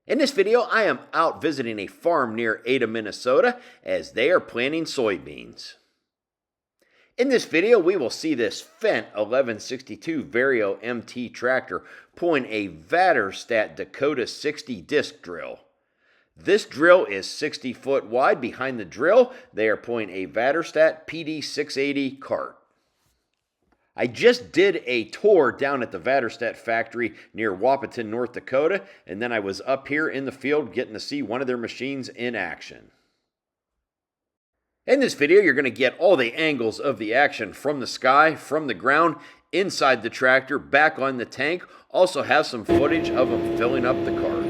In this video, I am out visiting a farm near Ada, Minnesota, as they are planting soybeans. In this video, we will see this Fendt 1162 Vario MT tractor pulling a Väderstad Dakota 60 disc drill. This drill is 60 foot wide. Behind the drill, they are pulling a Väderstad PD680 cart. I just did a tour down at the Väderstad factory near Wahpeton, North Dakota, and then I was up here in the field getting to see one of their machines in action. In this video, you're going to get all the angles of the action from the sky, from the ground, inside the tractor, back on the tank. Also have some footage of them filling up the cart.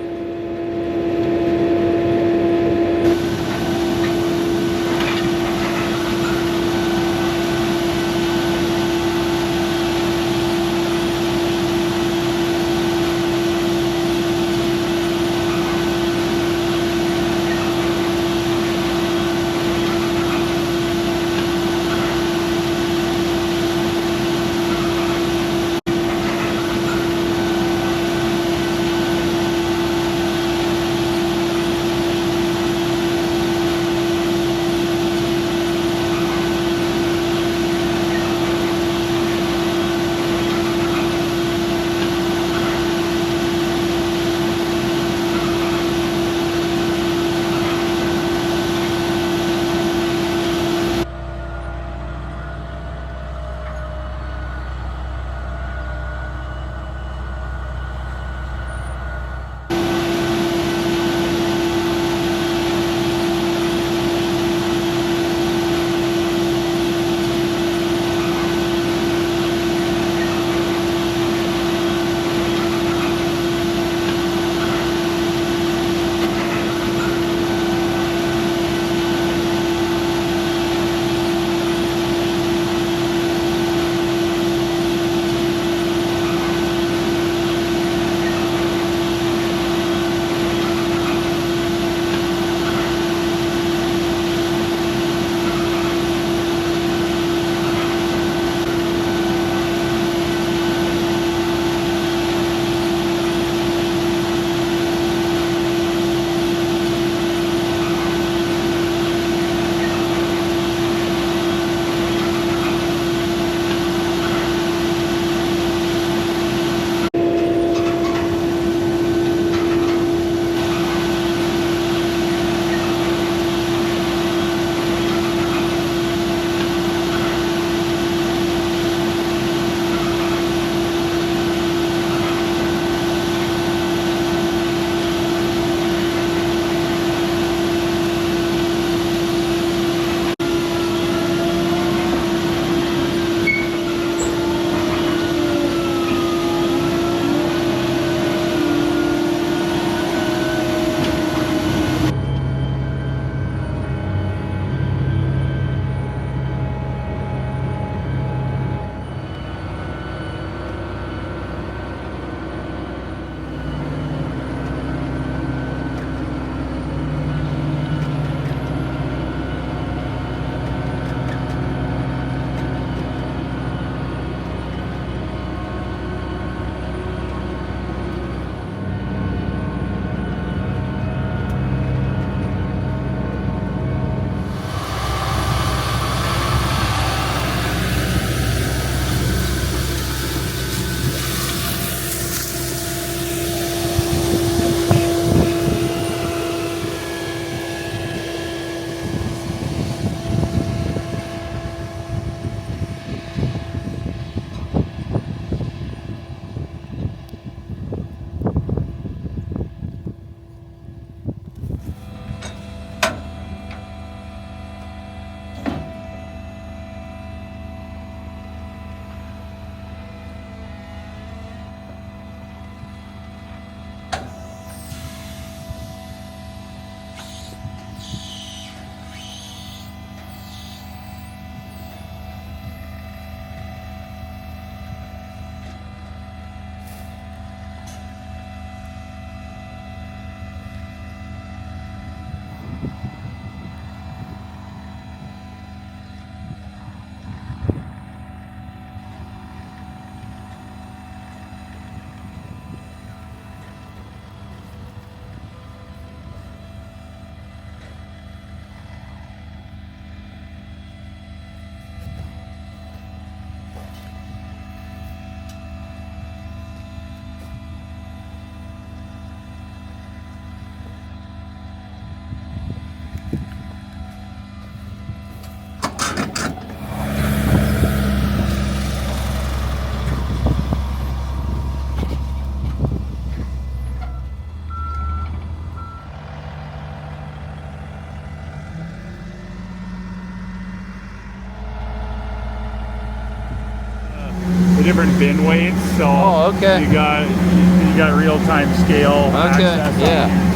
different bin weights, so oh, okay. you got real-time scale access. Yeah.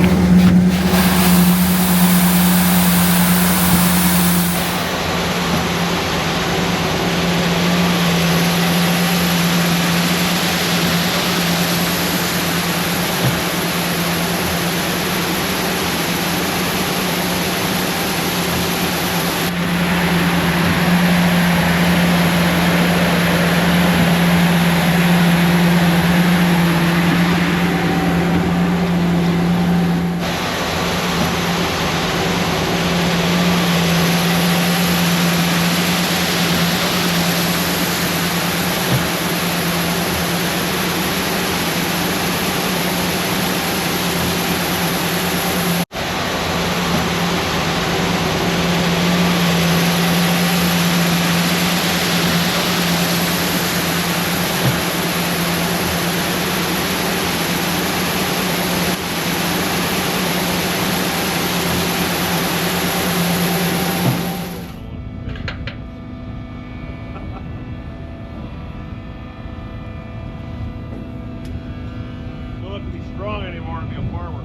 Strong anymore to be a farmer.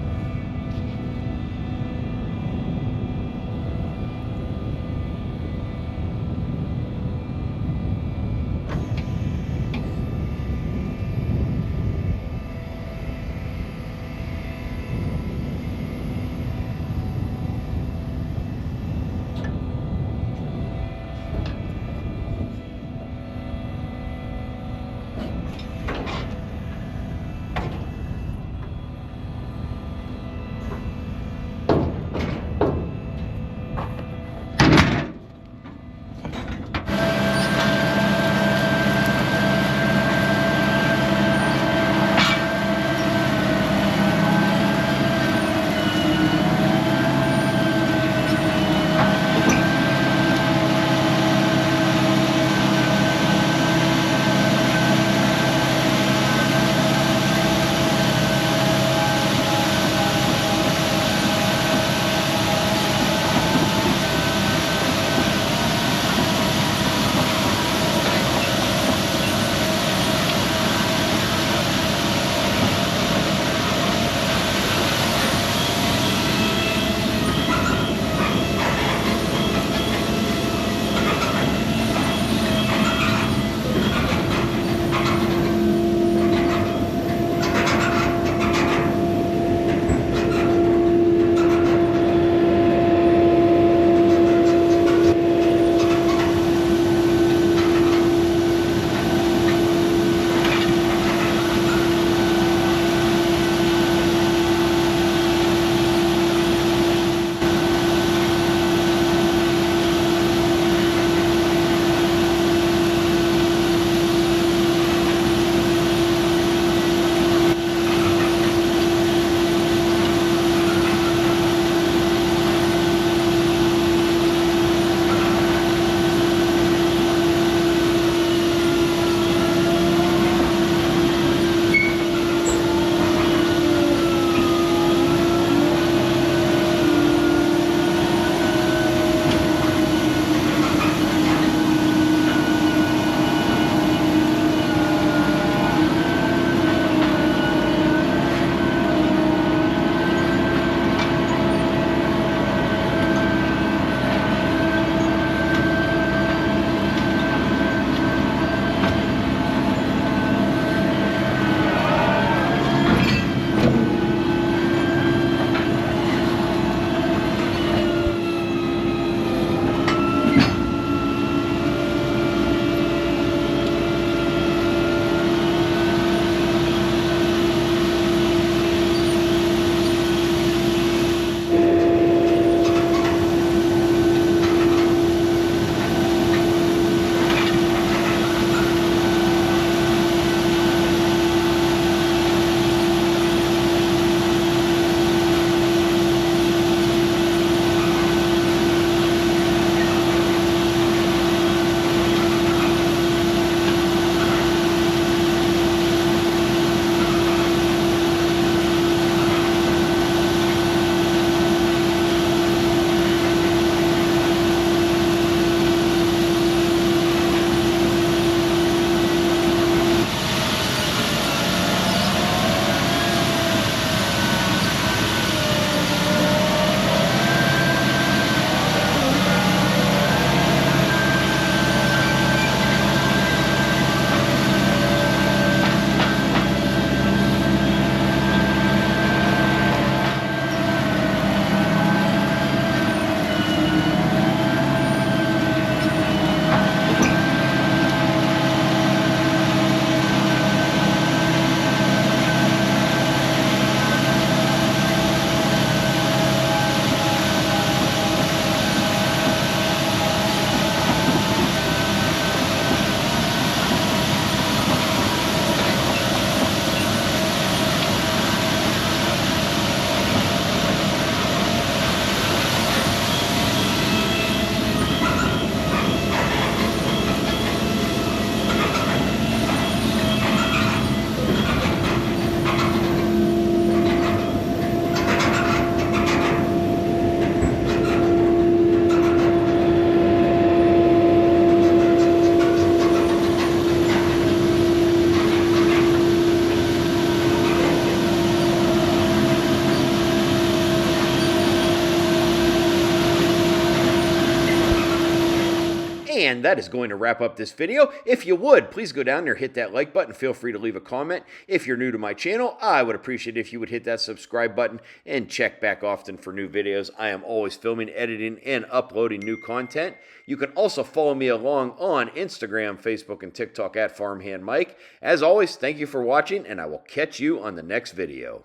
And that is going to wrap up this video. If you would, please go down there, hit that like button. Feel free to leave a comment. If you're new to my channel, I would appreciate it if you would hit that subscribe button and check back often for new videos. I am always filming, editing, and uploading new content. You can also follow me along on Instagram, Facebook, and TikTok at Farmhand Mike. As always, thank you for watching, and I will catch you on the next video.